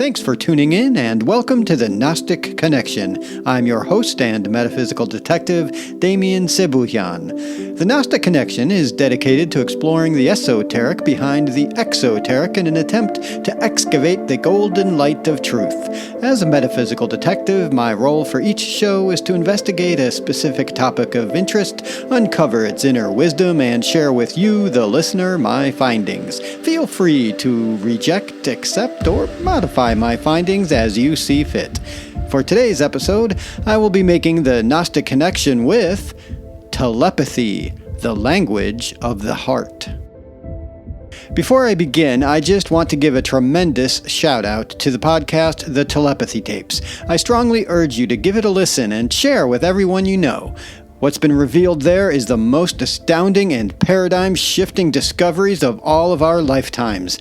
Thanks for tuning in and welcome to the Gnostic Connection. I'm your host and metaphysical detective, Damien Sebuyan. The Gnostic Connection is dedicated to exploring the esoteric behind the exoteric in an attempt to excavate the golden light of truth. As a metaphysical detective, my role for each show is to investigate a specific topic of interest, uncover its inner wisdom, and share with you, the listener, my findings. Feel free to reject, accept, or modify my findings as you see fit. For today's episode, I will be making the Gnostic connection with telepathy, the language of the heart. Before I begin, I just want to give a tremendous shout out to the podcast, The Telepathy Tapes. I strongly urge you to give it a listen and share with everyone you know. What's been revealed there is the most astounding and paradigm-shifting discoveries of all of our lifetimes.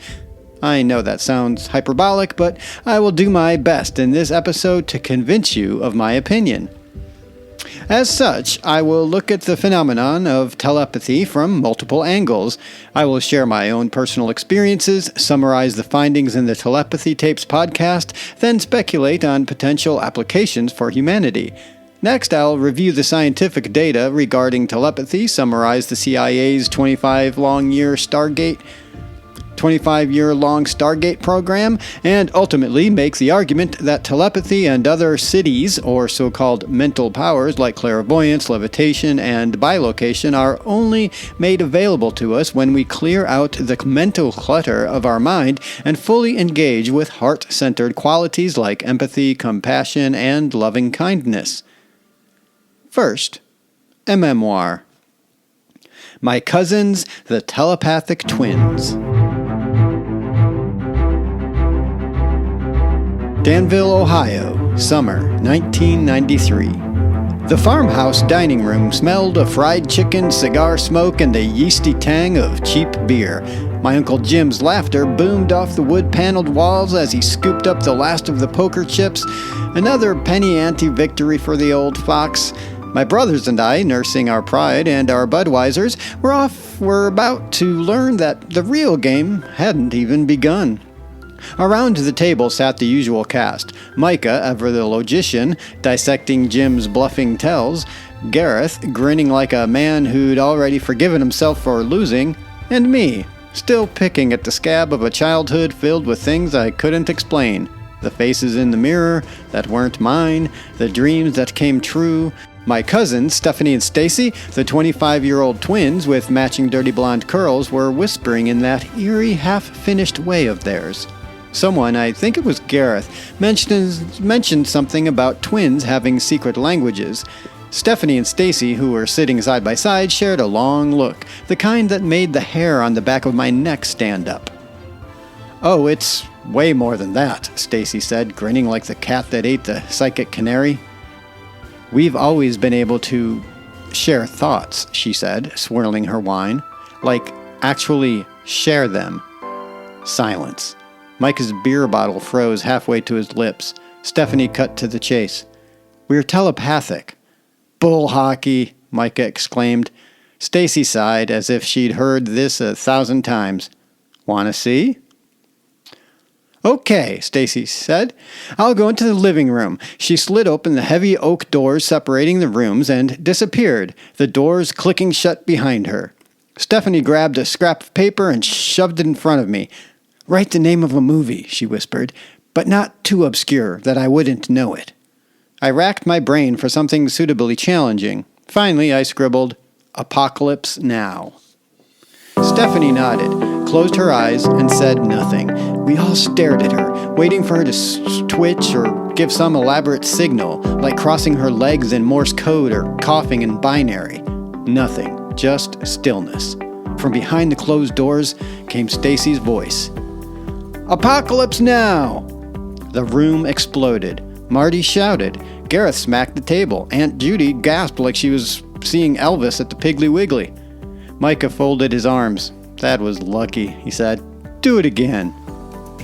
I know that sounds hyperbolic, but I will do my best in this episode to convince you of my opinion. As such, I will look at the phenomenon of telepathy from multiple angles. I will share my own personal experiences, summarize the findings in the Telepathy Tapes podcast, then speculate on potential applications for humanity. Next, I'll review the scientific data regarding telepathy, summarize the CIA's 25-year long Stargate Program, and ultimately make the argument that telepathy and other siddhis, or so-called mental powers like clairvoyance, levitation, and bilocation, are only made available to us when we clear out the mental clutter of our mind and fully engage with heart-centered qualities like empathy, compassion, and loving kindness. First, a memoir. My Cousins, the Telepathic Twins. Danville, Ohio, summer 1993. The farmhouse dining room smelled of fried chicken, cigar smoke, and the yeasty tang of cheap beer. My Uncle Jim's laughter boomed off the wood-paneled walls as he scooped up the last of the poker chips. Another penny ante victory for the old fox. My brothers and I, nursing our pride and our Budweisers, were about to learn that the real game hadn't even begun. Around the table sat the usual cast: Micah, ever the logician, dissecting Jim's bluffing tells; Gareth, grinning like a man who'd already forgiven himself for losing; and me, still picking at the scab of a childhood filled with things I couldn't explain. The faces in the mirror that weren't mine, the dreams that came true. My cousins, Stephanie and Stacy, the 25-year-old twins with matching dirty blonde curls, were whispering in that eerie, half-finished way of theirs. Someone, I think it was Gareth, mentioned something about twins having secret languages. Stephanie and Stacy, who were sitting side by side, shared a long look, the kind that made the hair on the back of my neck stand up. "Oh, it's way more than that," Stacy said, grinning like the cat that ate the psychic canary. "We've always been able to share thoughts," she said, swirling her wine. "Like, actually share them." Silence. Micah's beer bottle froze halfway to his lips. Stephanie cut to the chase. "We're telepathic." "Bull hockey," Micah exclaimed. Stacy sighed as if she'd heard this 1,000 times. "Wanna see?" "Okay," Stacy said. "I'll go into the living room." She slid open the heavy oak doors separating the rooms and disappeared, the doors clicking shut behind her. Stephanie grabbed a scrap of paper and shoved it in front of me. "Write the name of a movie," she whispered, "but not too obscure that I wouldn't know it." I racked my brain for something suitably challenging. Finally, I scribbled, "Apocalypse Now." Stephanie nodded, closed her eyes, and said nothing. We all stared at her, waiting for her to twitch or give some elaborate signal, like crossing her legs in Morse code or coughing in binary. Nothing, just stillness. From behind the closed doors came Stacy's voice. "Apocalypse Now!" The room exploded. Marty shouted. Gareth smacked the table. Aunt Judy gasped like she was seeing Elvis at the Piggly Wiggly. Micah folded his arms. "That was lucky," he said. "Do it again."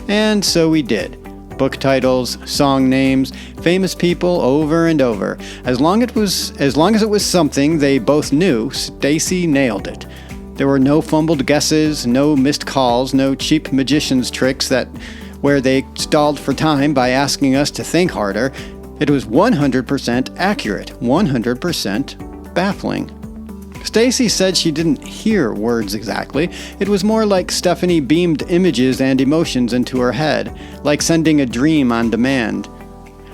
And so we did. Book titles, song names, famous people over and over. As long as it was something they both knew, Stacy nailed it. There were no fumbled guesses, no missed calls, no cheap magician's tricks that Where they stalled for time by asking us to think harder, it was 100% accurate, 100% baffling. Stacy said she didn't hear words exactly. It was more like Stephanie beamed images and emotions into her head, like sending a dream on demand.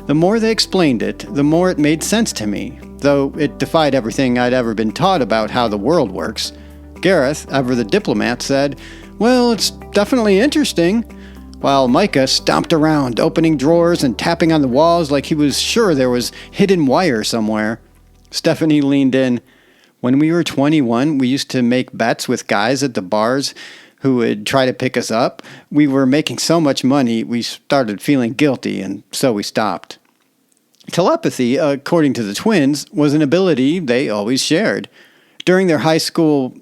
The more they explained it, the more it made sense to me, though it defied everything I'd ever been taught about how the world works. Gareth, ever the diplomat, said, "Well, it's definitely interesting," while Micah stomped around, opening drawers and tapping on the walls like he was sure there was hidden wire somewhere. Stephanie leaned in. "When we were 21, we used to make bets with guys at the bars who would try to pick us up. We were making so much money, we started feeling guilty, and so we stopped." Telepathy, according to the twins, was an ability they always shared. During their high school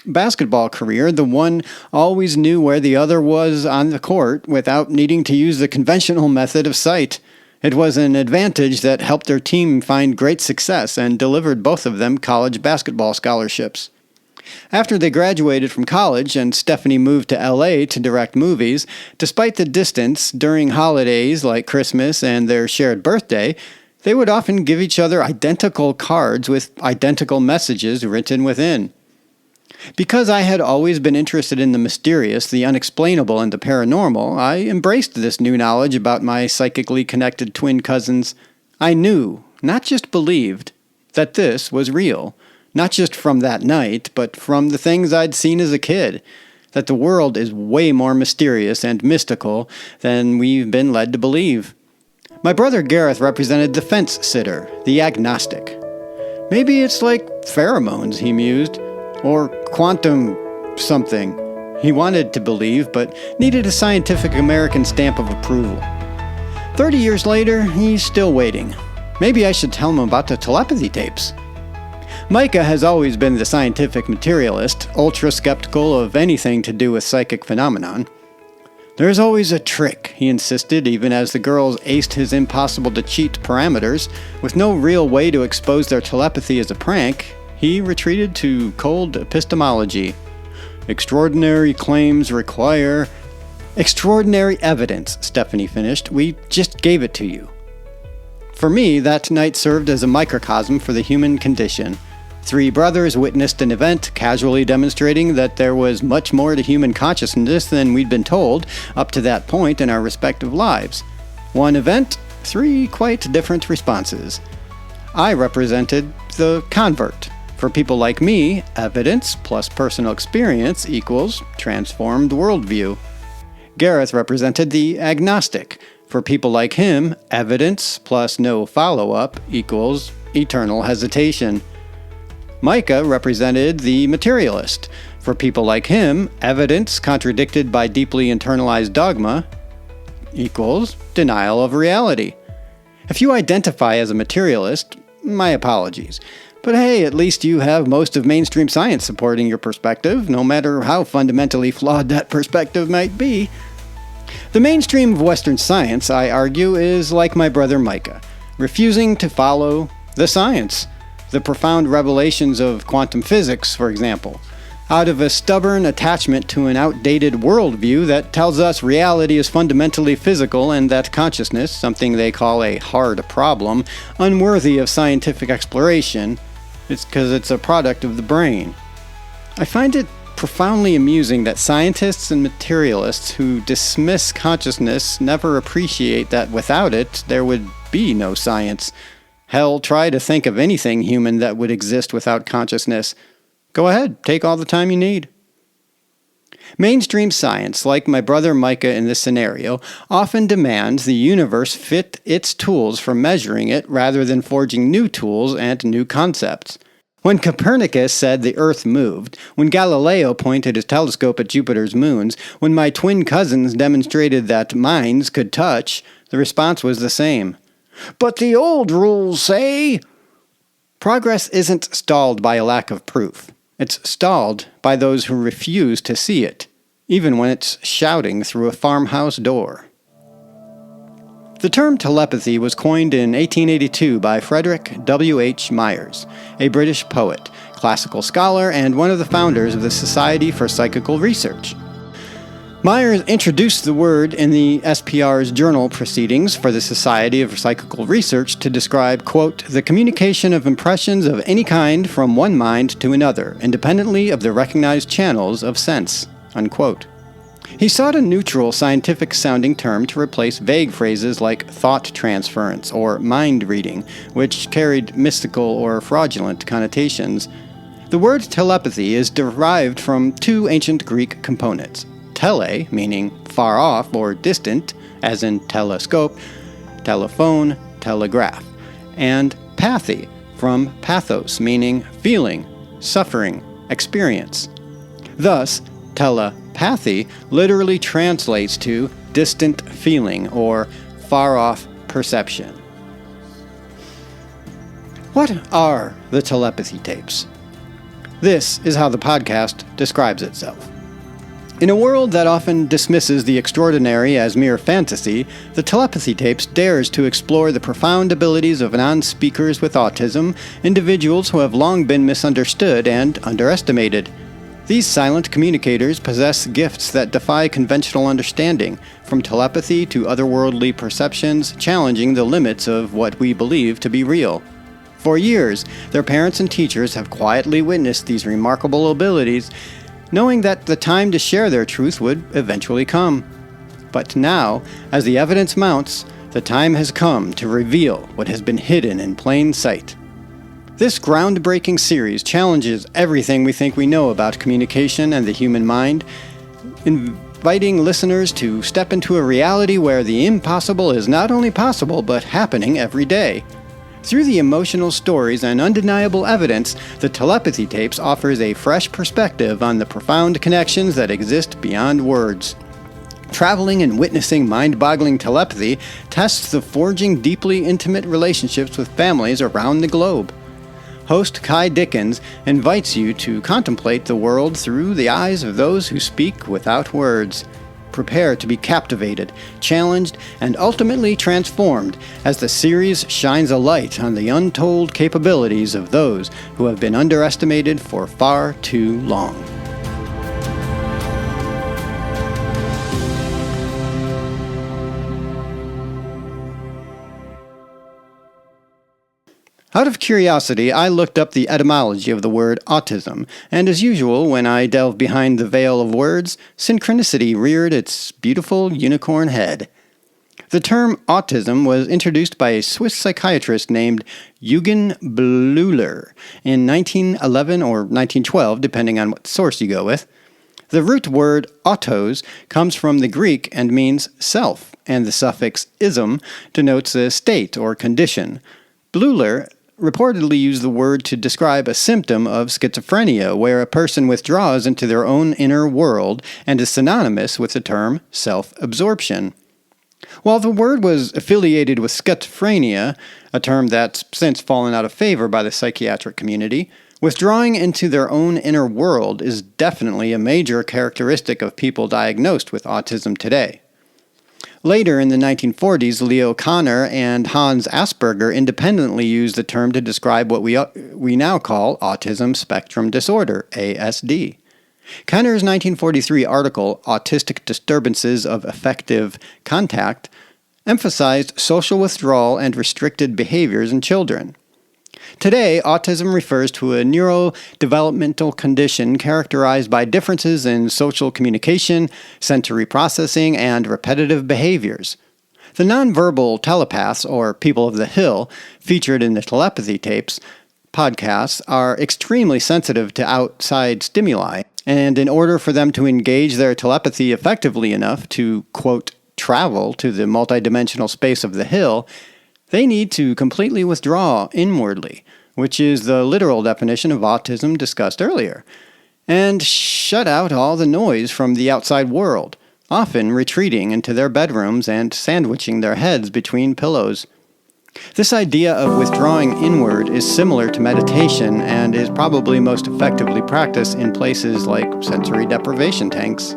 basketball career, the one always knew where the other was on the court without needing to use the conventional method of sight. It was an advantage that helped their team find great success and delivered both of them college basketball scholarships. After they graduated from college and Stephanie moved to LA to direct movies, despite the distance, during holidays like Christmas and their shared birthday, they would often give each other identical cards with identical messages written within. Because I had always been interested in the mysterious, the unexplainable, and the paranormal, I embraced this new knowledge about my psychically connected twin cousins. I knew, not just believed, that this was real. Not just from that night, but from the things I'd seen as a kid. That the world is way more mysterious and mystical than we've been led to believe. My brother Gareth represented the fence-sitter, the agnostic. Maybe it's like pheromones, he mused. Or quantum something. He wanted to believe, but needed a scientific American stamp of approval. 30 years later, he's still waiting. Maybe I should tell him about the telepathy tapes. Micah has always been the scientific materialist, ultra-skeptical of anything to do with psychic phenomenon. "There's always a trick," he insisted, even as the girls aced his impossible-to-cheat parameters. With no real way to expose their telepathy as a prank, he retreated to cold epistemology. "Extraordinary claims require..." "Extraordinary evidence," Stephanie finished. "We just gave it to you." For me, that night served as a microcosm for the human condition. 3 brothers witnessed an event casually demonstrating that there was much more to human consciousness than we'd been told up to that point in our respective lives. One event, 3 quite different responses. I represented the convert. For people like me, evidence plus personal experience equals transformed worldview. Gareth represented the agnostic. For people like him, evidence plus no follow-up equals eternal hesitation. Micah represented the materialist. For people like him, evidence contradicted by deeply internalized dogma equals denial of reality. If you identify as a materialist, my apologies. But hey, at least you have most of mainstream science supporting your perspective, no matter how fundamentally flawed that perspective might be. The mainstream of Western science, I argue, is like my brother Micah, refusing to follow the science. The profound revelations of quantum physics, for example, out of a stubborn attachment to an outdated worldview that tells us reality is fundamentally physical and that consciousness, something they call a hard problem, unworthy of scientific exploration, it's because it's a product of the brain. I find it profoundly amusing that scientists and materialists who dismiss consciousness never appreciate that without it, there would be no science. Hell, try to think of anything human that would exist without consciousness. Go ahead, take all the time you need. Mainstream science, like my brother Micah in this scenario, often demands the universe fit its tools for measuring it rather than forging new tools and new concepts. When Copernicus said the Earth moved, when Galileo pointed his telescope at Jupiter's moons, when my twin cousins demonstrated that minds could touch, the response was the same. "But the old rules say..." Progress isn't stalled by a lack of proof. It's stalled by those who refuse to see it, even when it's shouting through a farmhouse door. The term telepathy was coined in 1882 by Frederick W.H. Myers, a British poet, classical scholar, and one of the founders of the Society for Psychical Research. Myers introduced the word in the SPR's journal proceedings for the Society of Psychical Research to describe, quote, the communication of impressions of any kind from one mind to another, independently of the recognized channels of sense, unquote. He sought a neutral, scientific-sounding term to replace vague phrases like thought transference or mind reading, which carried mystical or fraudulent connotations. The word telepathy is derived from two ancient Greek components. Tele, meaning far off or distant, as in telescope, telephone, telegraph, and pathy, from pathos, meaning feeling, suffering, experience. Thus, telepathy literally translates to distant feeling or far-off perception. What are the telepathy tapes? This is how the podcast describes itself. In a world that often dismisses the extraordinary as mere fantasy, the Telepathy Tapes dares to explore the profound abilities of non-speakers with autism, individuals who have long been misunderstood and underestimated. These silent communicators possess gifts that defy conventional understanding, from telepathy to otherworldly perceptions, challenging the limits of what we believe to be real. For years, their parents and teachers have quietly witnessed these remarkable abilities, knowing that the time to share their truth would eventually come. But now, as the evidence mounts, the time has come to reveal what has been hidden in plain sight. This groundbreaking series challenges everything we think we know about communication and the human mind, inviting listeners to step into a reality where the impossible is not only possible, but happening every day. Through the emotional stories and undeniable evidence, the Telepathy Tapes offers a fresh perspective on the profound connections that exist beyond words. Traveling and witnessing mind-boggling telepathy tests the forging deeply intimate relationships with families around the globe. Host Kai Dickens invites you to contemplate the world through the eyes of those who speak without words. Prepare to be captivated, challenged, and ultimately transformed as the series shines a light on the untold capabilities of those who have been underestimated for far too long. Out of curiosity, I looked up the etymology of the word autism, and as usual, when I delved behind the veil of words, synchronicity reared its beautiful unicorn head. The term autism was introduced by a Swiss psychiatrist named Eugen Bleuler in 1911 or 1912, depending on what source you go with. The root word autos comes from the Greek and means self, and the suffix ism denotes a state or condition. Bleuler reportedly used the word to describe a symptom of schizophrenia, where a person withdraws into their own inner world and is synonymous with the term self-absorption. While the word was affiliated with schizophrenia, a term that's since fallen out of favor by the psychiatric community, withdrawing into their own inner world is definitely a major characteristic of people diagnosed with autism today. Later in the 1940s, Leo Kanner and Hans Asperger independently used the term to describe what we now call autism spectrum disorder, ASD. Kanner's 1943 article, Autistic Disturbances of Affective Contact, emphasized social withdrawal and restricted behaviors in children. Today, autism refers to a neurodevelopmental condition characterized by differences in social communication, sensory processing, and repetitive behaviors. The nonverbal telepaths, or people of the hill, featured in the Telepathy Tapes podcasts, are extremely sensitive to outside stimuli, and in order for them to engage their telepathy effectively enough to, quote, travel to the multidimensional space of the hill, they need to completely withdraw inwardly, which is the literal definition of autism discussed earlier, and shut out all the noise from the outside world, often retreating into their bedrooms and sandwiching their heads between pillows. This idea of withdrawing inward is similar to meditation and is probably most effectively practiced in places like sensory deprivation tanks.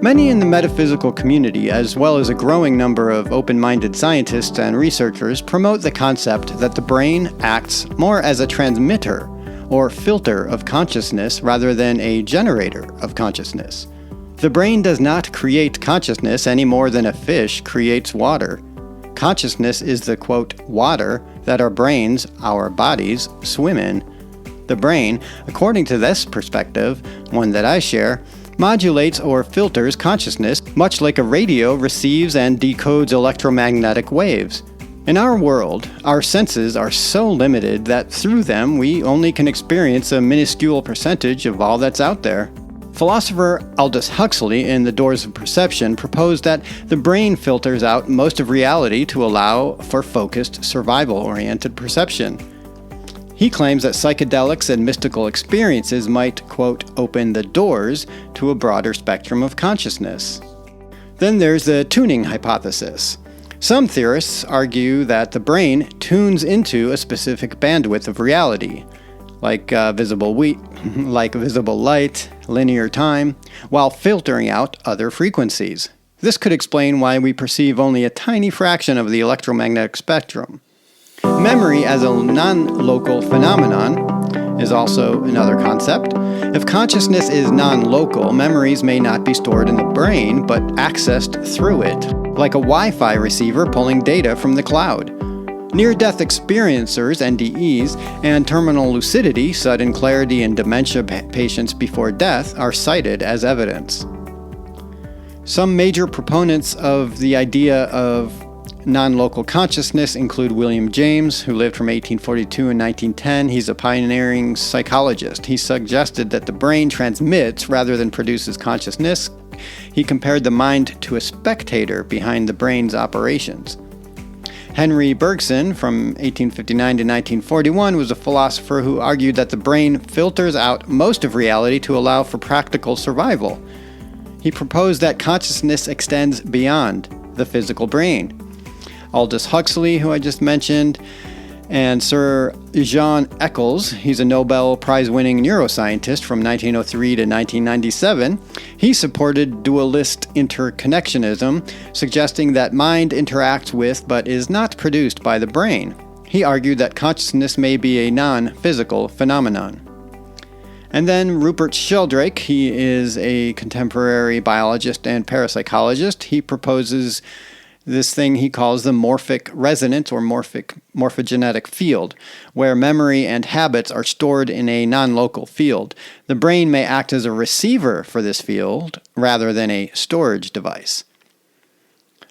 Many in the metaphysical community, as well as a growing number of open-minded scientists and researchers, promote the concept that the brain acts more as a transmitter, or filter of consciousness rather than a generator of consciousness. The brain does not create consciousness any more than a fish creates water. Consciousness is the, quote, water that our brains, our bodies, swim in. The brain, according to this perspective, one that I share, modulates or filters consciousness much like a radio receives and decodes electromagnetic waves. In our world, our senses are so limited that through them we only can experience a minuscule percentage of all that's out there. Philosopher Aldous Huxley in The Doors of Perception proposed that the brain filters out most of reality to allow for focused, survival-oriented perception. He claims that psychedelics and mystical experiences might, quote, open the doors to a broader spectrum of consciousness. Then there's the tuning hypothesis. Some theorists argue that the brain tunes into a specific bandwidth of reality, like visible light, linear time, while filtering out other frequencies. This could explain why we perceive only a tiny fraction of the electromagnetic spectrum. Memory as a non-local phenomenon is also another concept. If consciousness is non-local, memories may not be stored in the brain, but accessed through it, like a Wi-Fi receiver pulling data from the cloud. Near-death experiencers, NDEs, and terminal lucidity, sudden clarity in dementia patients before death, are cited as evidence. Some major proponents of the idea of non-local consciousness include William James, who lived from 1842 and 1910. He's a pioneering psychologist. He suggested that the brain transmits rather than produces consciousness. He compared the mind to a spectator behind the brain's operations. Henry Bergson, from 1859 to 1941, was a philosopher who argued that the brain filters out most of reality to allow for practical survival. He proposed that consciousness extends beyond the physical brain. Aldous Huxley, who I just mentioned, and Sir Jean Eccles, he's a Nobel Prize-winning neuroscientist from 1903 to 1997. He supported dualist interconnectionism, suggesting that mind interacts with but is not produced by the brain. He argued that consciousness may be a non-physical phenomenon. And then Rupert Sheldrake, he is a contemporary biologist and parapsychologist. He proposes this thing he calls the morphic resonance or morphogenetic field, where memory and habits are stored in a non-local field. The brain may act as a receiver for this field rather than a storage device.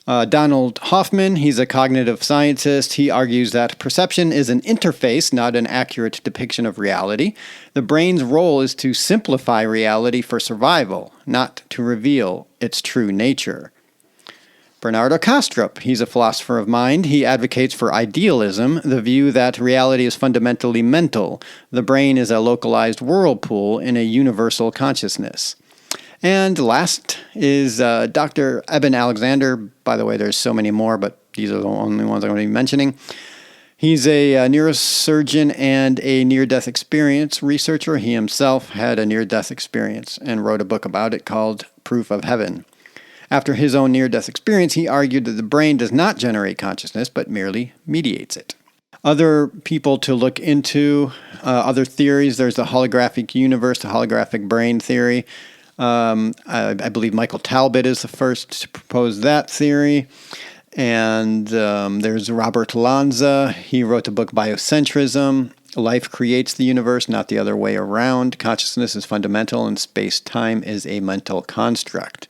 Donald Hoffman, he's a cognitive scientist. He argues that perception is an interface, not an accurate depiction of reality. The brain's role is to simplify reality for survival, not to reveal its true nature. Bernardo Kastrup, he's a philosopher of mind. He advocates for idealism, the view that reality is fundamentally mental. The brain is a localized whirlpool in a universal consciousness. And last is Dr. Eben Alexander. By the way, there's so many more, but these are the only ones I'm going to be mentioning. He's a neurosurgeon and a near-death experience researcher. He himself had a near-death experience and wrote a book about it called Proof of Heaven. After his own near-death experience, he argued that the brain does not generate consciousness, but merely mediates it. Other people to look into, other theories, there's the holographic universe, the holographic brain theory. I believe Michael Talbot is the first to propose that theory. And there's Robert Lanza. He wrote the book Biocentrism. Life creates the universe, not the other way around. Consciousness is fundamental, and space-time is a mental construct.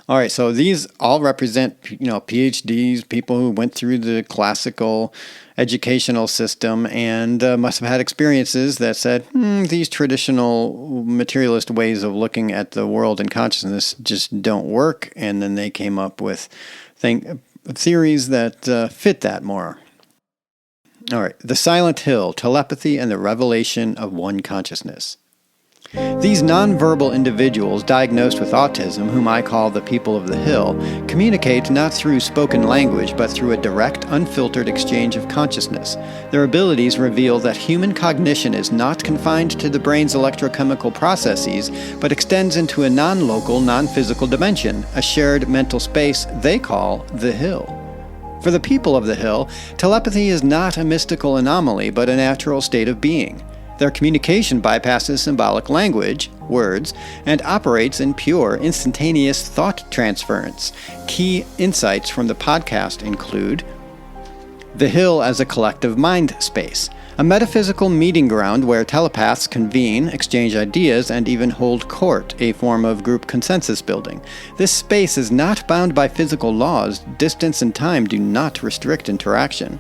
All right, so these all represent, PhDs, people who went through the classical educational system and must have had experiences that said, these traditional materialist ways of looking at the world and consciousness just don't work. And then they came up with theories that fit that more. All right, the Silent Hill, Telepathy and the Revelation of One Consciousness. These nonverbal individuals diagnosed with autism, whom I call the people of the hill, communicate not through spoken language, but through a direct, unfiltered exchange of consciousness. Their abilities reveal that human cognition is not confined to the brain's electrochemical processes, but extends into a non-local, non-physical dimension, a shared mental space they call the hill. For the people of the hill, telepathy is not a mystical anomaly, but a natural state of being. Their communication bypasses symbolic language, words, and operates in pure, instantaneous thought transference. Key insights from the podcast include the Hill as a collective mind space, a metaphysical meeting ground where telepaths convene, exchange ideas, and even hold court, a form of group consensus building. This space is not bound by physical laws. Distance and time do not restrict interaction.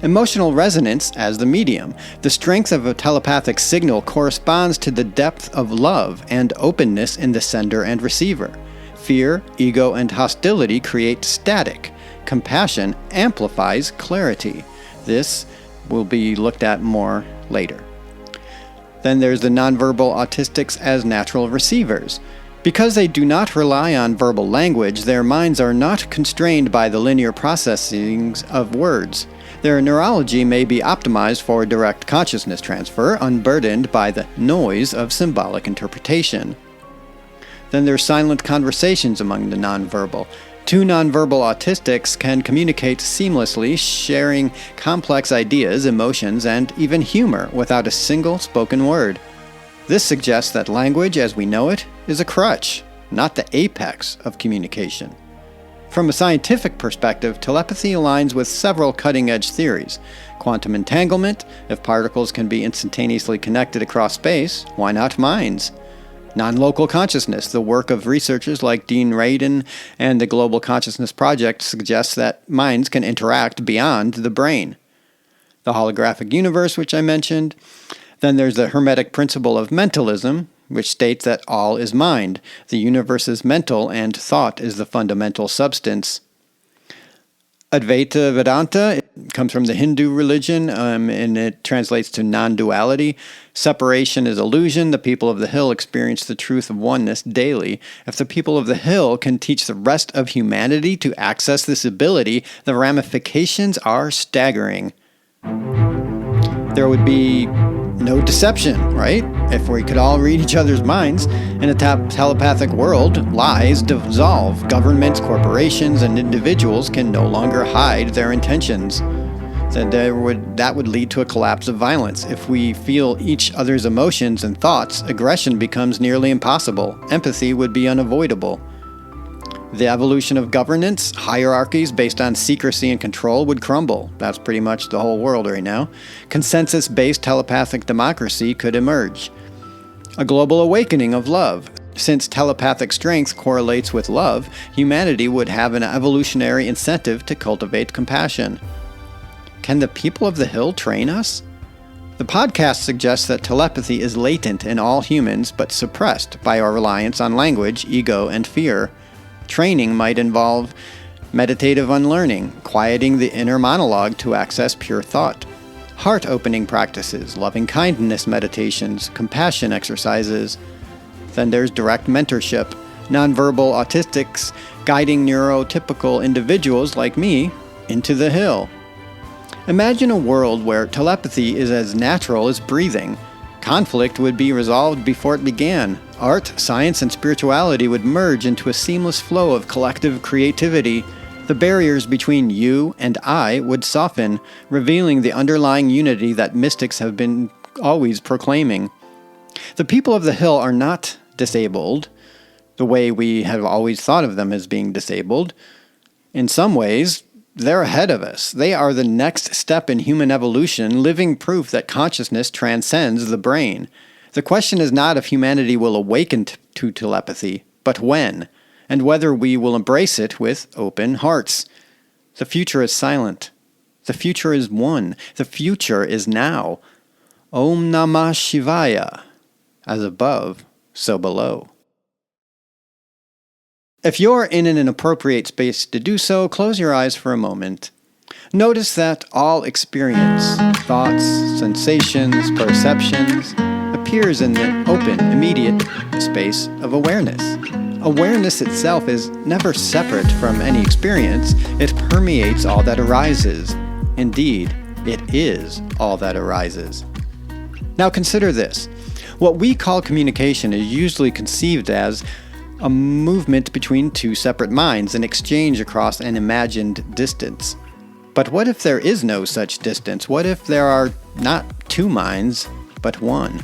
Emotional resonance as the medium. The strength of a telepathic signal corresponds to the depth of love and openness in the sender and receiver. Fear, ego, and hostility create static. Compassion amplifies clarity. This will be looked at more later. Then there's the nonverbal autistics as natural receivers. Because they do not rely on verbal language, their minds are not constrained by the linear processing of words. Their neurology may be optimized for direct consciousness transfer, unburdened by the noise of symbolic interpretation. Then there's silent conversations among the nonverbal. Two nonverbal autistics can communicate seamlessly, sharing complex ideas, emotions, and even humor without a single spoken word. This suggests that language as we know it is a crutch, not the apex of communication. From a scientific perspective, telepathy aligns with several cutting-edge theories. Quantum entanglement, if particles can be instantaneously connected across space, why not minds? Non-local consciousness, the work of researchers like Dean Radin and the Global Consciousness Project suggests that minds can interact beyond the brain. The holographic universe, which I mentioned. Then there's the Hermetic principle of mentalism, which states that all is mind. The universe is mental, and thought is the fundamental substance. Advaita Vedanta comes from the Hindu religion, and it translates to non-duality. Separation is illusion. The people of the hill experience the truth of oneness daily. If the people of the hill can teach the rest of humanity to access this ability, the ramifications are staggering. There would be no deception, right? If we could all read each other's minds, in a telepathic world, lies dissolve. Governments, corporations, and individuals can no longer hide their intentions. That would lead to a collapse of violence. If we feel each other's emotions and thoughts, aggression becomes nearly impossible. Empathy would be unavoidable. The evolution of governance, hierarchies based on secrecy and control would crumble. That's pretty much the whole world right now. Consensus-based telepathic democracy could emerge. A global awakening of love. Since telepathic strength correlates with love, humanity would have an evolutionary incentive to cultivate compassion. Can the people of the hill train us? The podcast suggests that telepathy is latent in all humans but suppressed by our reliance on language, ego, and fear. Training might involve meditative unlearning, quieting the inner monologue to access pure thought, heart-opening practices, loving-kindness meditations, compassion exercises. Then there's direct mentorship, nonverbal autistics guiding neurotypical individuals like me into the hill. Imagine a world where telepathy is as natural as breathing. Conflict would be resolved before it began. Art, science, and spirituality would merge into a seamless flow of collective creativity. The barriers between you and I would soften, revealing the underlying unity that mystics have been always proclaiming. The people of the hill are not disabled, the way we have always thought of them as being disabled. In some ways, they're ahead of us. They are the next step in human evolution, living proof that consciousness transcends the brain. The question is not if humanity will awaken to telepathy, but when, and whether we will embrace it with open hearts. The future is silent. The future is one. The future is now. Om Namah Shivaya. As above, so below. If you're in an inappropriate space to do so, close your eyes for a moment. Notice that all experience, thoughts, sensations, perceptions, appears in the open, immediate space of awareness. Awareness itself is never separate from any experience. It permeates all that arises. Indeed, it is all that arises. Now consider this. What we call communication is usually conceived as a movement between two separate minds, an exchange across an imagined distance. But what if there is no such distance? What if there are not two minds, but one.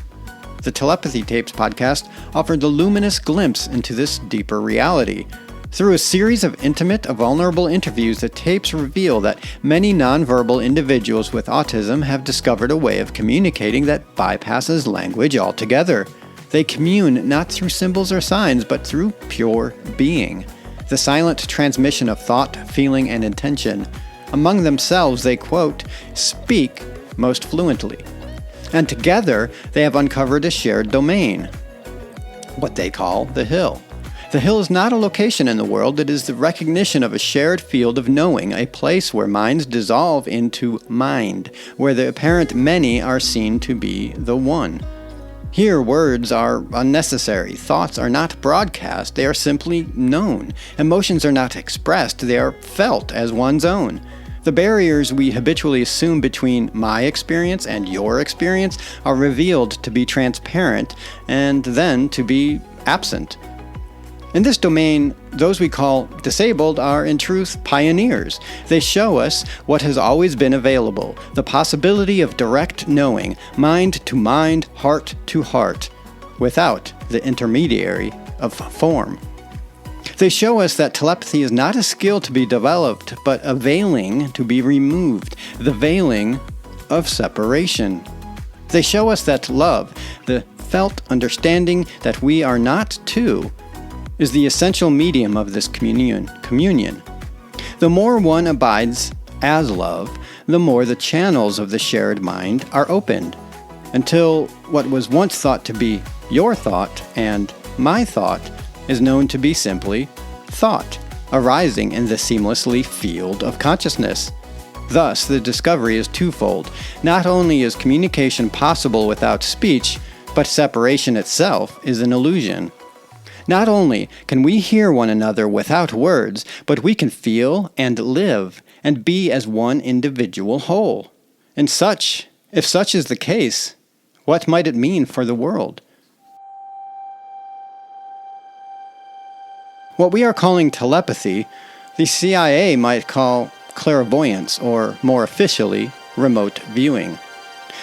The Telepathy Tapes podcast offered a luminous glimpse into this deeper reality. Through a series of intimate, vulnerable interviews, the tapes reveal that many nonverbal individuals with autism have discovered a way of communicating that bypasses language altogether. They commune not through symbols or signs, but through pure being. The silent transmission of thought, feeling, and intention. Among themselves, they, quote, speak most fluently. And together, they have uncovered a shared domain, what they call the Hill. The Hill is not a location in the world, it is the recognition of a shared field of knowing, a place where minds dissolve into mind, where the apparent many are seen to be the one. Here, words are unnecessary, thoughts are not broadcast, they are simply known. Emotions are not expressed, they are felt as one's own. The barriers we habitually assume between my experience and your experience are revealed to be transparent and then to be absent. In this domain, those we call disabled are in truth pioneers. They show us what has always been available, the possibility of direct knowing, mind to mind, heart to heart, without the intermediary of form. They show us that telepathy is not a skill to be developed, but a veiling to be removed, the veiling of separation. They show us that love, the felt understanding that we are not two, is the essential medium of this communion. The more one abides as love, the more the channels of the shared mind are opened, until what was once thought to be your thought and my thought is known to be simply thought, arising in the seamlessly field of consciousness. Thus, the discovery is twofold. Not only is communication possible without speech, but separation itself is an illusion. Not only can we hear one another without words, but we can feel and live and be as one individual whole. And if such is the case, what might it mean for the world? What we are calling telepathy, the CIA might call clairvoyance, or more officially, remote viewing.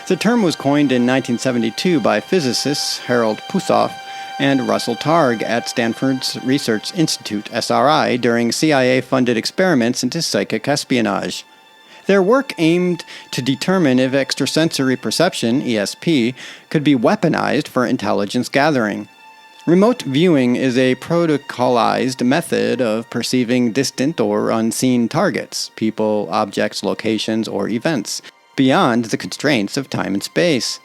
The term was coined in 1972 by physicists Harold Puthoff and Russell Targ at Stanford's Research Institute, SRI, during CIA-funded experiments into psychic espionage. Their work aimed to determine if extrasensory perception, ESP, could be weaponized for intelligence gathering. Remote viewing is a protocolized method of perceiving distant or unseen targets, people, objects, locations, or events, beyond the constraints of time and space.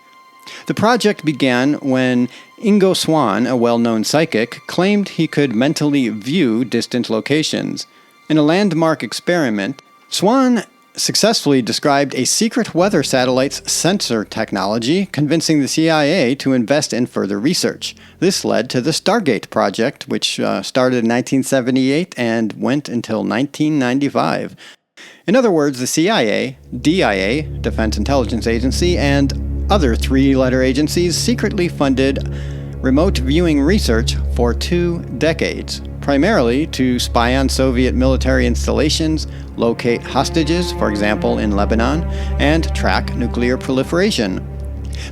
The project began when Ingo Swann, a well-known psychic, claimed he could mentally view distant locations. In a landmark experiment, Swann successfully described a secret weather satellite's sensor technology, convincing the CIA to invest in further research. This led to the Stargate Project, which started in 1978 and went until 1995. In other words, the CIA, DIA, Defense Intelligence Agency, and other three-letter agencies secretly funded remote viewing research for 2 decades, primarily to spy on Soviet military installations, locate hostages, for example in Lebanon, and track nuclear proliferation.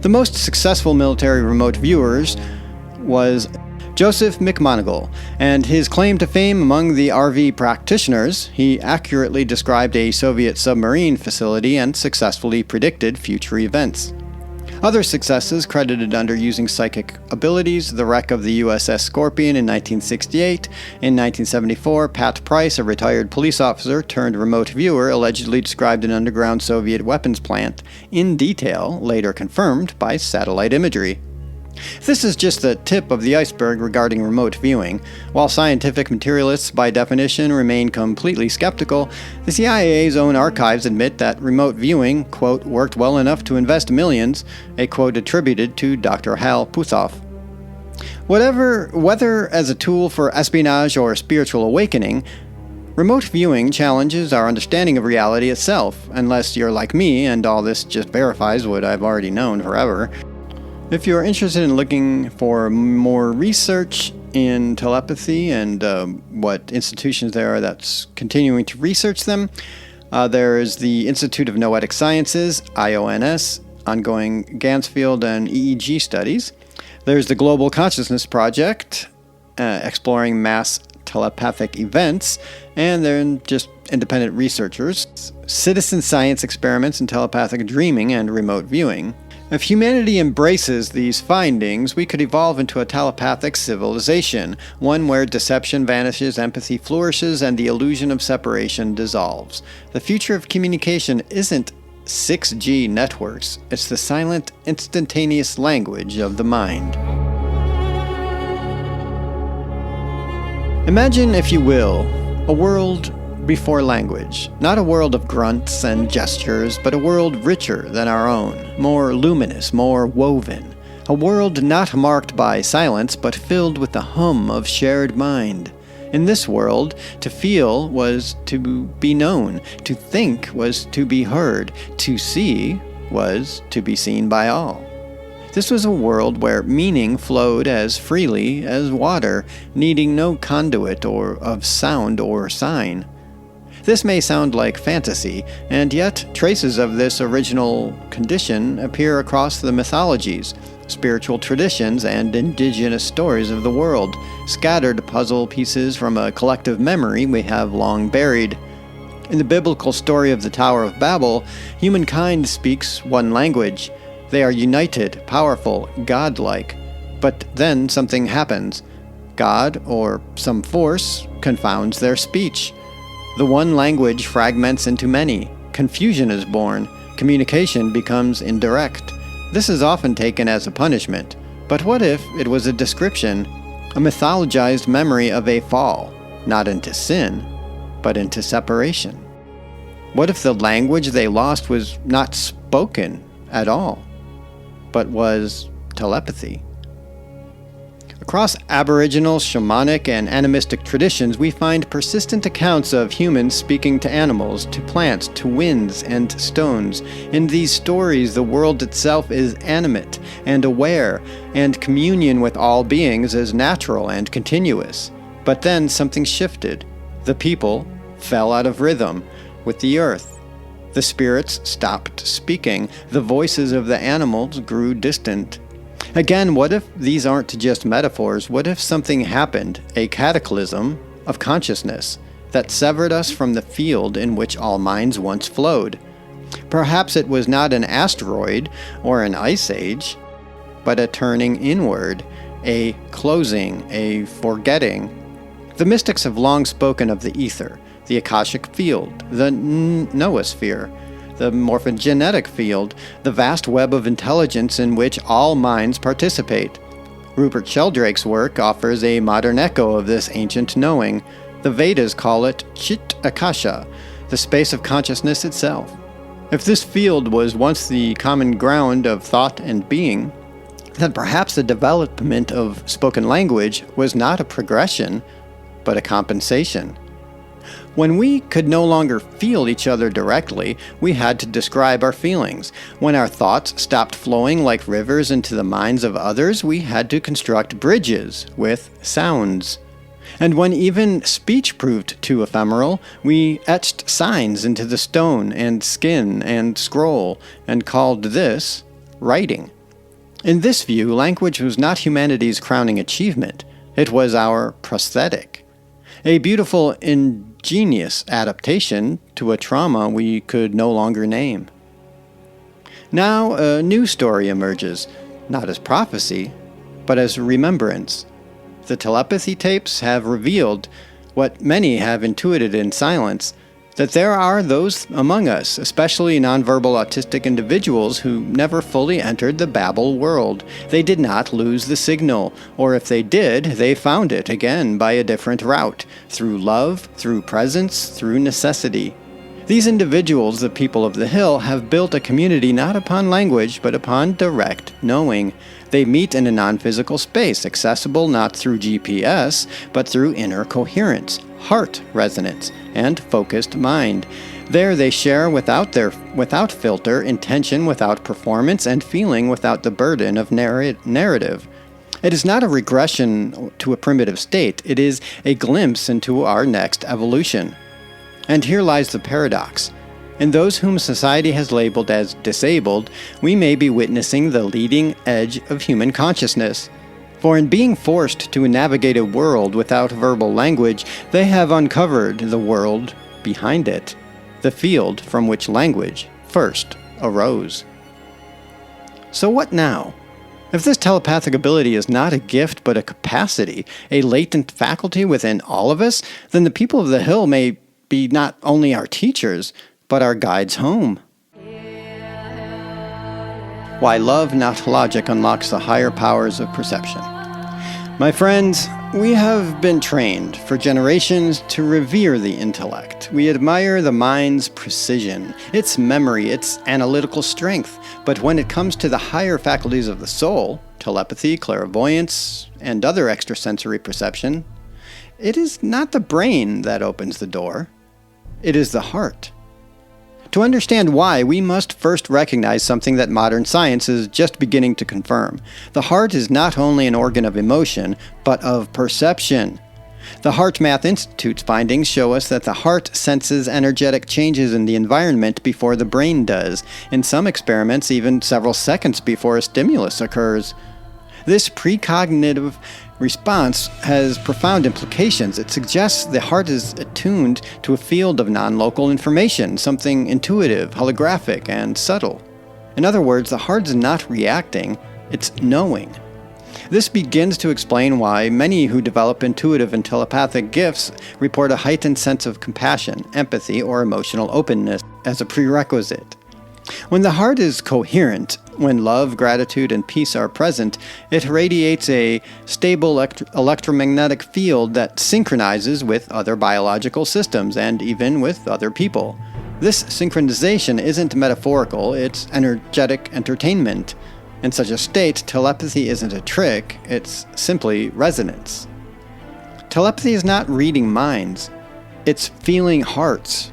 The most successful military remote viewers was Joseph McMoneagle, and his claim to fame among the RV practitioners, he accurately described a Soviet submarine facility and successfully predicted future events. Other successes credited under using psychic abilities: the wreck of the USS Scorpion in 1968. In 1974, Pat Price, a retired police officer turned remote viewer, allegedly described an underground Soviet weapons plant in detail, later confirmed by satellite imagery. This is just the tip of the iceberg regarding remote viewing. While scientific materialists by definition remain completely skeptical, the CIA's own archives admit that remote viewing, quote, worked well enough to invest millions, a quote attributed to Dr. Hal Puthoff. Whether as a tool for espionage or spiritual awakening, remote viewing challenges our understanding of reality itself, unless you're like me and all this just verifies what I've already known forever. If you're interested in looking for more research in telepathy and what institutions there are that's continuing to research them, there is the Institute of Noetic Sciences, IONS, ongoing Gansfield and EEG studies. There's the Global Consciousness Project, exploring mass telepathic events, and then just independent researchers, citizen science experiments in telepathic dreaming and remote viewing. If humanity embraces these findings, we could evolve into a telepathic civilization, one where deception vanishes, empathy flourishes, and the illusion of separation dissolves. The future of communication isn't 6G networks, it's the silent, instantaneous language of the mind. Imagine, if you will, a world before language. Not a world of grunts and gestures, but a world richer than our own, more luminous, more woven. A world not marked by silence, but filled with the hum of shared mind. In this world, to feel was to be known, to think was to be heard, to see was to be seen by all. This was a world where meaning flowed as freely as water, needing no conduit or of sound or sign. This may sound like fantasy, and yet traces of this original condition appear across the mythologies, spiritual traditions, and indigenous stories of the world, scattered puzzle pieces from a collective memory we have long buried. In the biblical story of the Tower of Babel, humankind speaks one language. They are united, powerful, godlike. But then something happens. God, or some force, confounds their speech. The one language fragments into many. Confusion is born. Communication becomes indirect. This is often taken as a punishment. But what if it was a description, a mythologized memory of a fall, not into sin, but into separation? What if the language they lost was not spoken at all, but was telepathy? Across Aboriginal, shamanic, and animistic traditions, we find persistent accounts of humans speaking to animals, to plants, to winds, and stones. In these stories, the world itself is animate and aware, and communion with all beings is natural and continuous. But then something shifted. The people fell out of rhythm with the earth. The spirits stopped speaking. The voices of the animals grew distant. Again, what if these aren't just metaphors? What if something happened, a cataclysm of consciousness, that severed us from the field in which all minds once flowed? Perhaps it was not an asteroid or an ice age, but a turning inward, a closing, a forgetting. The mystics have long spoken of the ether, the Akashic field, the noosphere, the morphogenetic field, the vast web of intelligence in which all minds participate. Rupert Sheldrake's work offers a modern echo of this ancient knowing. The Vedas call it Chit Akasha, the space of consciousness itself. If this field was once the common ground of thought and being, then perhaps the development of spoken language was not a progression, but a compensation. When we could no longer feel each other directly, we had to describe our feelings. When our thoughts stopped flowing like rivers into the minds of others, we had to construct bridges with sounds. And when even speech proved too ephemeral, we etched signs into the stone and skin and scroll, and called this writing. In this view, language was not humanity's crowning achievement. It was our prosthetic. A beautiful, ingenious adaptation to a trauma we could no longer name. Now a new story emerges, not as prophecy, but as remembrance. The telepathy tapes have revealed what many have intuited in silence, that there are those among us, especially nonverbal autistic individuals, who never fully entered the Babel world. They did not lose the signal, or if they did, they found it again by a different route, through love, through presence, through necessity. These individuals, the people of the hill, have built a community not upon language, but upon direct knowing. They meet in a non-physical space, accessible not through GPS, but through inner coherence, heart resonance, and focused mind. There they share without filter, intention without performance, and feeling without the burden of narrative. It is not a regression to a primitive state. It is a glimpse into our next evolution. And here lies the paradox. In those whom society has labeled as disabled, we may be witnessing the leading edge of human consciousness. For in being forced to navigate a world without verbal language, they have uncovered the world behind it, the field from which language first arose. So what now? If this telepathic ability is not a gift but a capacity, a latent faculty within all of us, then the people of the Hill may be not only our teachers, but our guides home. Why love, not logic, unlocks the higher powers of perception. My friends, we have been trained for generations to revere the intellect. We admire the mind's precision, its memory, its analytical strength. But when it comes to the higher faculties of the soul, telepathy, clairvoyance, and other extrasensory perception, it is not the brain that opens the door. It is the heart. To understand why, we must first recognize something that modern science is just beginning to confirm. The heart is not only an organ of emotion, but of perception. The HeartMath Institute's findings show us that the heart senses energetic changes in the environment before the brain does, in some experiments even several seconds before a stimulus occurs. This precognitive response has profound implications. It suggests the heart is attuned to a field of non-local information, something intuitive, holographic, and subtle. In other words, the heart is not reacting, it's knowing. This begins to explain why many who develop intuitive and telepathic gifts report a heightened sense of compassion, empathy, or emotional openness as a prerequisite. When the heart is coherent, when love, gratitude, and peace are present, it radiates a stable electromagnetic field that synchronizes with other biological systems and even with other people. This synchronization isn't metaphorical, it's energetic entertainment. In such a state, telepathy isn't a trick, it's simply resonance. Telepathy is not reading minds, it's feeling hearts.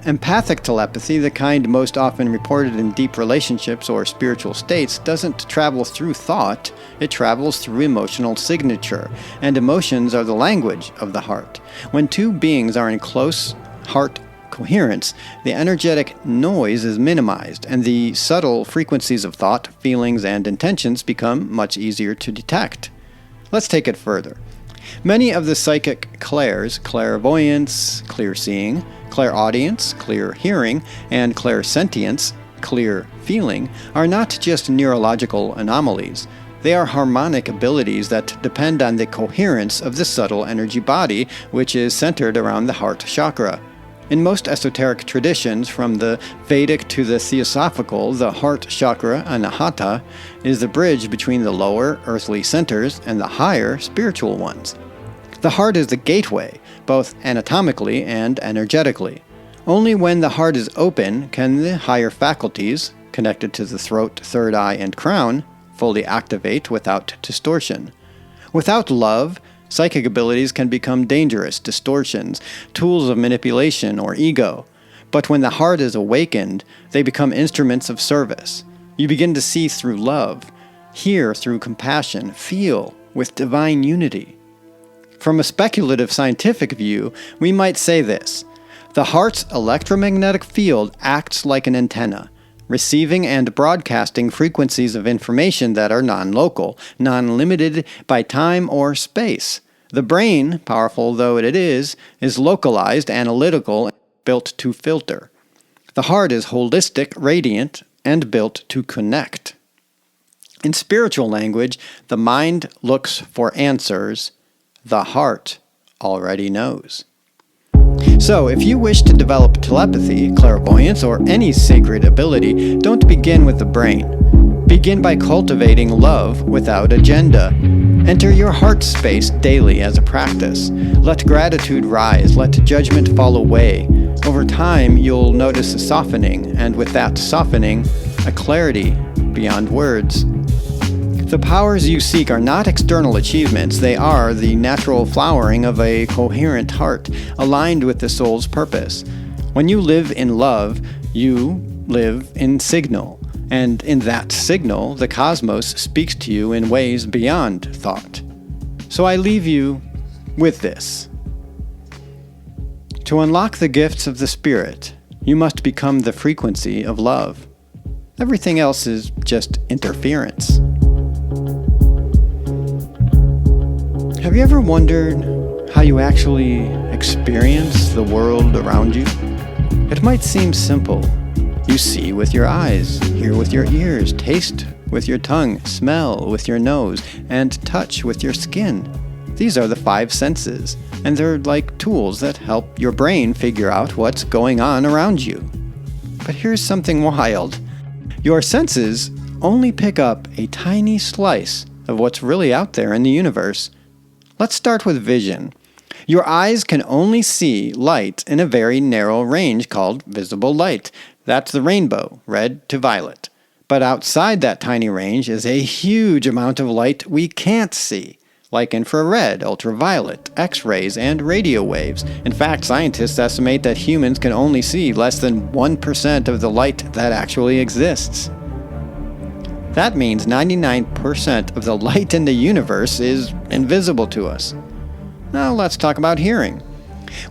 Empathic telepathy, the kind most often reported in deep relationships or spiritual states, doesn't travel through thought, it travels through emotional signature, and emotions are the language of the heart. When two beings are in close heart coherence, the energetic noise is minimized, and the subtle frequencies of thought, feelings, and intentions become much easier to detect. Let's take it further. Many of the psychic clairs, clairvoyance, clear seeing, clairaudience, clear hearing, and clairsentience, clear feeling, are not just neurological anomalies. They are harmonic abilities that depend on the coherence of the subtle energy body, which is centered around the heart chakra. In most esoteric traditions, from the Vedic to the Theosophical, the heart chakra, anahata, is the bridge between the lower, earthly centers and the higher, spiritual ones. The heart is the gateway, both anatomically and energetically. Only when the heart is open can the higher faculties, connected to the throat, third eye, and crown, fully activate without distortion. Without love, psychic abilities can become dangerous distortions, tools of manipulation or ego. But when the heart is awakened, they become instruments of service. You begin to see through love, hear through compassion, feel with divine unity. From a speculative scientific view, we might say this: the heart's electromagnetic field acts like an antenna, receiving and broadcasting frequencies of information that are non-local, non-limited by time or space. The brain, powerful though it is localized, analytical, built to filter. The heart is holistic, radiant, and built to connect. In spiritual language, the mind looks for answers. The heart already knows. So, if you wish to develop telepathy, clairvoyance, or any sacred ability, don't begin with the brain. Begin by cultivating love without agenda. Enter your heart space daily as a practice. Let gratitude rise, let judgment fall away. Over time, you'll notice a softening, and with that softening, a clarity beyond words. The powers you seek are not external achievements, they are the natural flowering of a coherent heart, aligned with the soul's purpose. When you live in love, you live in signal, and in that signal, the cosmos speaks to you in ways beyond thought. So I leave you with this. To unlock the gifts of the Spirit, You must become the frequency of love. Everything else is just interference. Have you ever wondered how you actually experience the world around you? It might seem simple. You see with your eyes, hear with your ears, taste with your tongue, smell with your nose, and touch with your skin. These are the 5 senses, and they're like tools that help your brain figure out what's going on around you. But here's something wild. Your senses only pick up a tiny slice of what's really out there in the universe. Let's start with vision. Your eyes can only see light in a very narrow range called visible light. That's the rainbow, red to violet. But outside that tiny range is a huge amount of light we can't see, like infrared, ultraviolet, X-rays, and radio waves. In fact, scientists estimate that humans can only see less than 1% of the light that actually exists. That means 99% of the light in the universe is invisible to us. Now let's talk about hearing.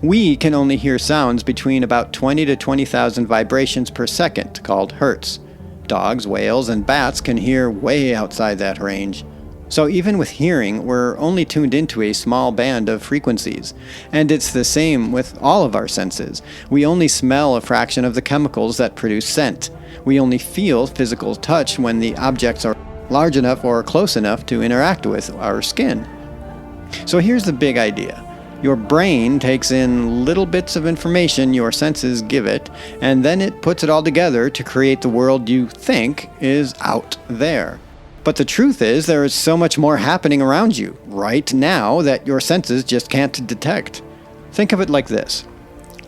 We can only hear sounds between about 20 to 20,000 vibrations per second, called hertz. Dogs, whales, and bats can hear way outside that range. So even with hearing, we're only tuned into a small band of frequencies. And it's the same with all of our senses. We only smell a fraction of the chemicals that produce scent. We only feel physical touch when the objects are large enough or close enough to interact with our skin. So here's the big idea. Your brain takes in little bits of information your senses give it, and then it puts it all together to create the world you think is out there. But the truth is, there is so much more happening around you right now that your senses just can't detect. Think of it like this.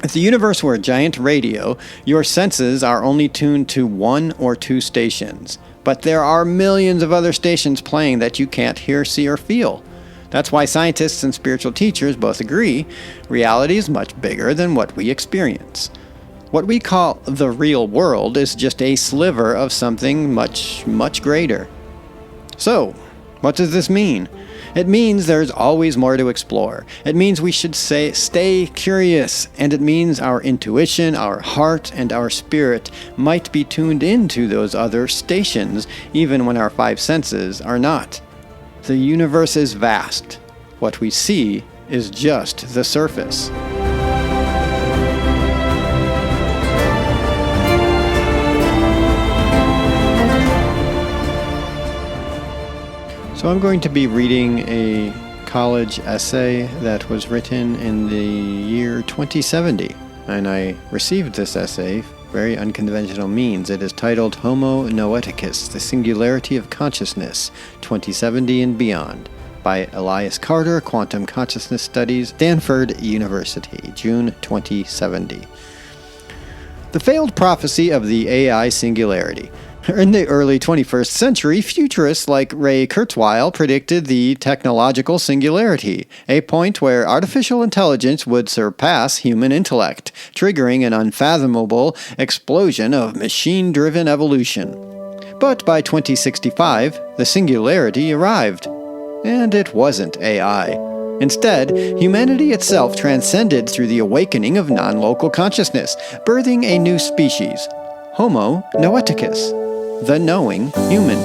If the universe were a giant radio, your senses are only tuned to 1 or 2 stations. But there are millions of other stations playing that you can't hear, see, or feel. That's why scientists and spiritual teachers both agree reality is much bigger than what we experience. What we call the real world is just a sliver of something much, much greater. So, what does this mean? It means there's always more to explore. It means we should stay curious, and it means our intuition, our heart, and our spirit might be tuned into those other stations, even when our 5 senses are not. The universe is vast. What we see is just the surface. So I'm going to be reading a college essay that was written in the year 2070, and I received this essay very unconventional means. It is titled Homo Noeticus, The Singularity of Consciousness, 2070 and Beyond, by Elias Carter, Quantum Consciousness Studies, Stanford University, June 2070. The failed prophecy of the AI singularity. In the early 21st century, futurists like Ray Kurzweil predicted the technological singularity, a point where artificial intelligence would surpass human intellect, triggering an unfathomable explosion of machine-driven evolution. But by 2065, the singularity arrived. And it wasn't AI. Instead, humanity itself transcended through the awakening of non-local consciousness, birthing a new species, Homo Noeticus. The knowing human.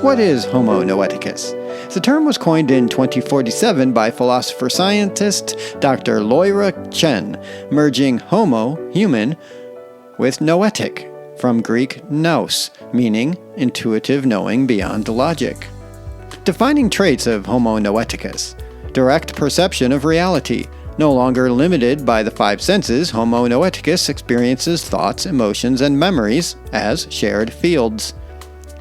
What is Homo Noeticus? The term was coined in 2047 by philosopher-scientist Dr. Loira Chen, merging homo, human, with noetic, from Greek nous, meaning intuitive knowing beyond logic. Defining traits of Homo Noeticus: direct perception of reality. No longer limited by the 5 senses, Homo Noeticus experiences thoughts, emotions, and memories as shared fields.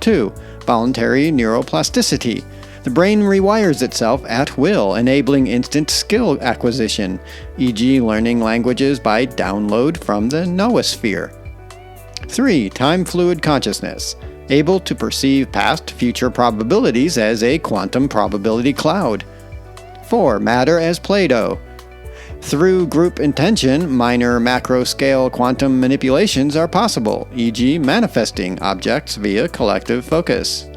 2. Voluntary neuroplasticity. The brain rewires itself at will, enabling instant skill acquisition, e.g. learning languages by download from the noosphere. 3. Time fluid consciousness. Able to perceive past, future probabilities as a quantum probability cloud. 4. Matter as Play-Doh. Through group intention, minor macro-scale quantum manipulations are possible, e.g. manifesting objects via collective focus.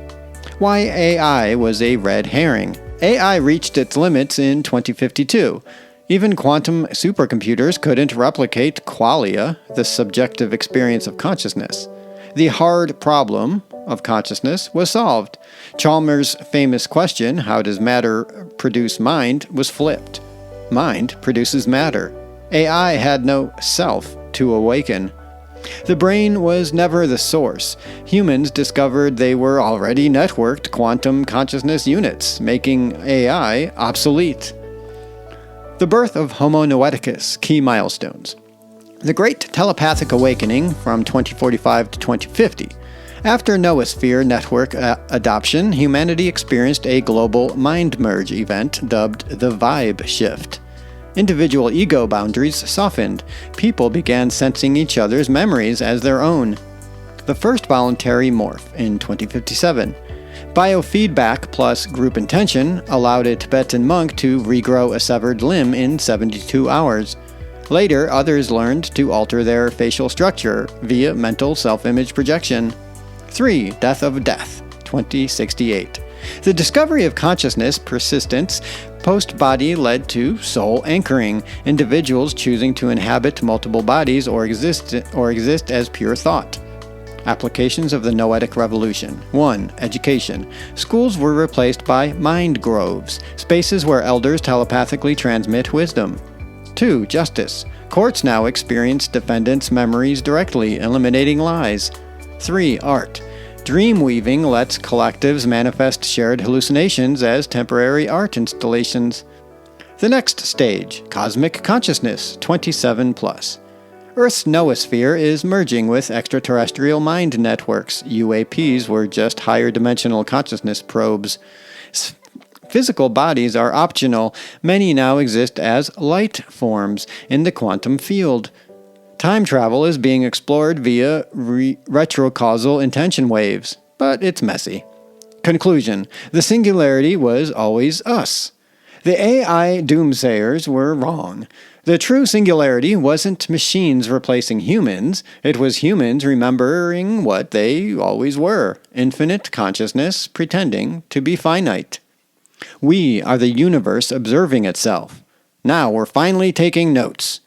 Why AI was a red herring. AI reached its limits in 2052. Even quantum supercomputers couldn't replicate qualia, the subjective experience of consciousness. The hard problem of consciousness was solved. Chalmers' famous question, how does matter produce mind, was flipped. Mind produces matter. AI had no self to awaken. The brain was never the source. Humans discovered they were already networked quantum consciousness units, making AI obsolete. The birth of Homo noeticus, key milestones. The Great Telepathic Awakening from 2045 to 2050. After noosphere network adoption, humanity experienced a global mind merge event dubbed the Vibe Shift. Individual ego boundaries softened. People began sensing each other's memories as their own. The first voluntary morph in 2057. Biofeedback plus group intention allowed a Tibetan monk to regrow a severed limb in 72 hours. Later, others learned to alter their facial structure via mental self-image projection. 3. Death of Death, 2068. The discovery of consciousness persistence post-body led to soul anchoring, individuals choosing to inhabit multiple bodies or exist as pure thought. Applications of the Noetic Revolution. 1. Education. Schools were replaced by mind groves, spaces where elders telepathically transmit wisdom. 2. Justice. Courts now experience defendants' memories directly, eliminating lies. 3. Art. Dream weaving lets collectives manifest shared hallucinations as temporary art installations. The next stage, cosmic consciousness, 27+. Earth's noosphere is merging with extraterrestrial mind networks. UAPs were just higher dimensional consciousness probes. Physical bodies are optional. Many now exist as light forms in the quantum field. Time travel is being explored via retrocausal intention waves, but it's messy. Conclusion. The singularity was always us. The AI doomsayers were wrong. The true singularity wasn't machines replacing humans. It was humans remembering what they always were, infinite consciousness pretending to be finite. We are the universe observing itself. Now we're finally taking notes.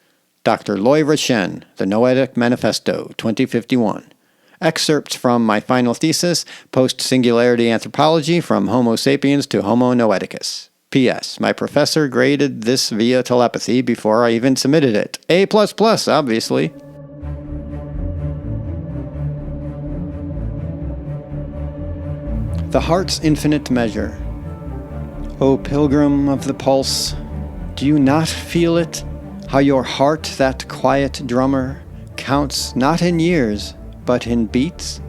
Dr. Loy Chen, The Noetic Manifesto, 2051. Excerpts from my final thesis, Post-Singularity Anthropology from Homo sapiens to Homo noeticus. P.S. My professor graded this via telepathy before I even submitted it. A++, obviously. The Heart's Infinite Measure. O pilgrim of the pulse, do you not feel it? How your heart, that quiet drummer, counts not in years, but in beats?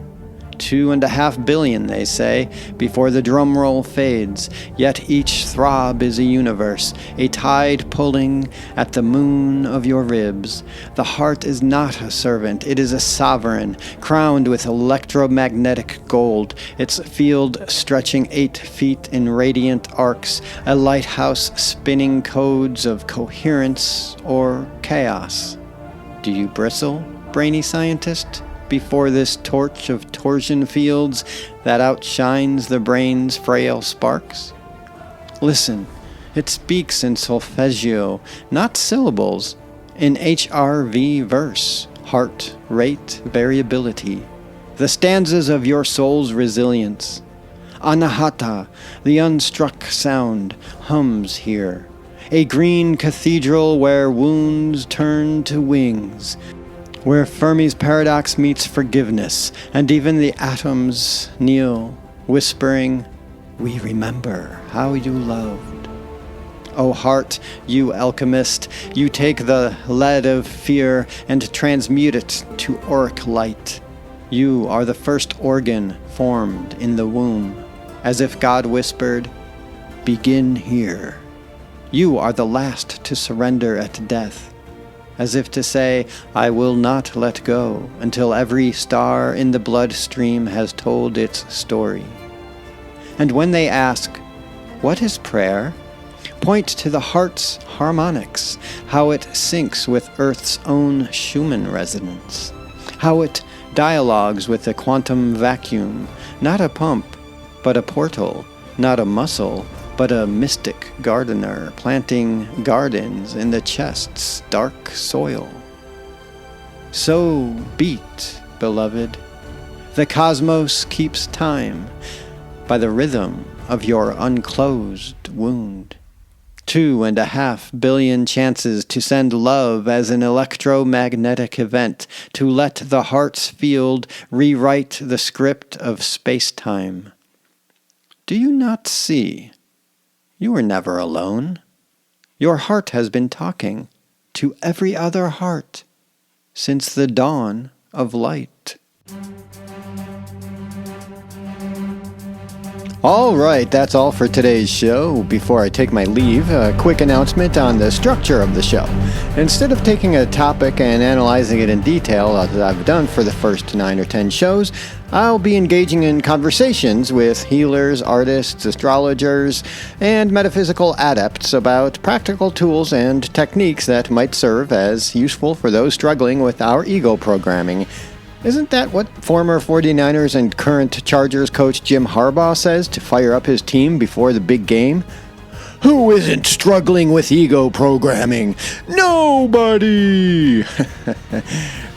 2.5 billion, they say, before the drum roll fades, yet each throb is a universe, a tide pulling at the moon of your ribs. The heart is not a servant, it is a sovereign, crowned with electromagnetic gold, its field stretching 8 feet in radiant arcs, a lighthouse spinning codes of coherence or chaos. Do you bristle, brainy scientist, before this torch of torsion fields that outshines the brain's frail sparks? Listen, it speaks in solfeggio, not syllables, in HRV verse, heart rate variability, the stanzas of your soul's resilience. Anahata, the unstruck sound, hums here, a green cathedral where wounds turn to wings, where Fermi's paradox meets forgiveness, and even the atoms kneel, whispering, "We remember how you loved." O heart, you alchemist, you take the lead of fear and transmute it to auric light. You are the first organ formed in the womb, as if God whispered, "Begin here." You are the last to surrender at death, as if to say, "I will not let go until every star in the bloodstream has told its story." And when they ask, "What is prayer?" point to the heart's harmonics, how it syncs with Earth's own Schumann resonance, how it dialogues with the quantum vacuum, not a pump, but a portal, not a muscle, but a mystic gardener planting gardens in the chest's dark soil. So beat, beloved. The cosmos keeps time by the rhythm of your unclosed wound. 2.5 billion chances to send love as an electromagnetic event, to let the heart's field rewrite the script of space-time. Do you not see? You were never alone. Your heart has been talking to every other heart since the dawn of light. All right, that's all for today's show. Before I take my leave, a quick announcement on the structure of the show. Instead of taking a topic and analyzing it in detail, as I've done for the first 9 or 10 shows, I'll be engaging in conversations with healers, artists, astrologers, and metaphysical adepts about practical tools and techniques that might serve as useful for those struggling with our ego programming. Isn't that what former 49ers and current Chargers coach Jim Harbaugh says to fire up his team before the big game? Who isn't struggling with ego programming? Nobody!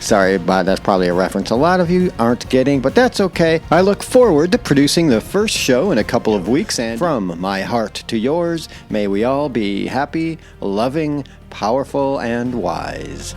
Sorry, but that's probably a reference a lot of you aren't getting, but that's okay. I look forward to producing the first show in a couple of weeks, and from my heart to yours, may we all be happy, loving, powerful, and wise.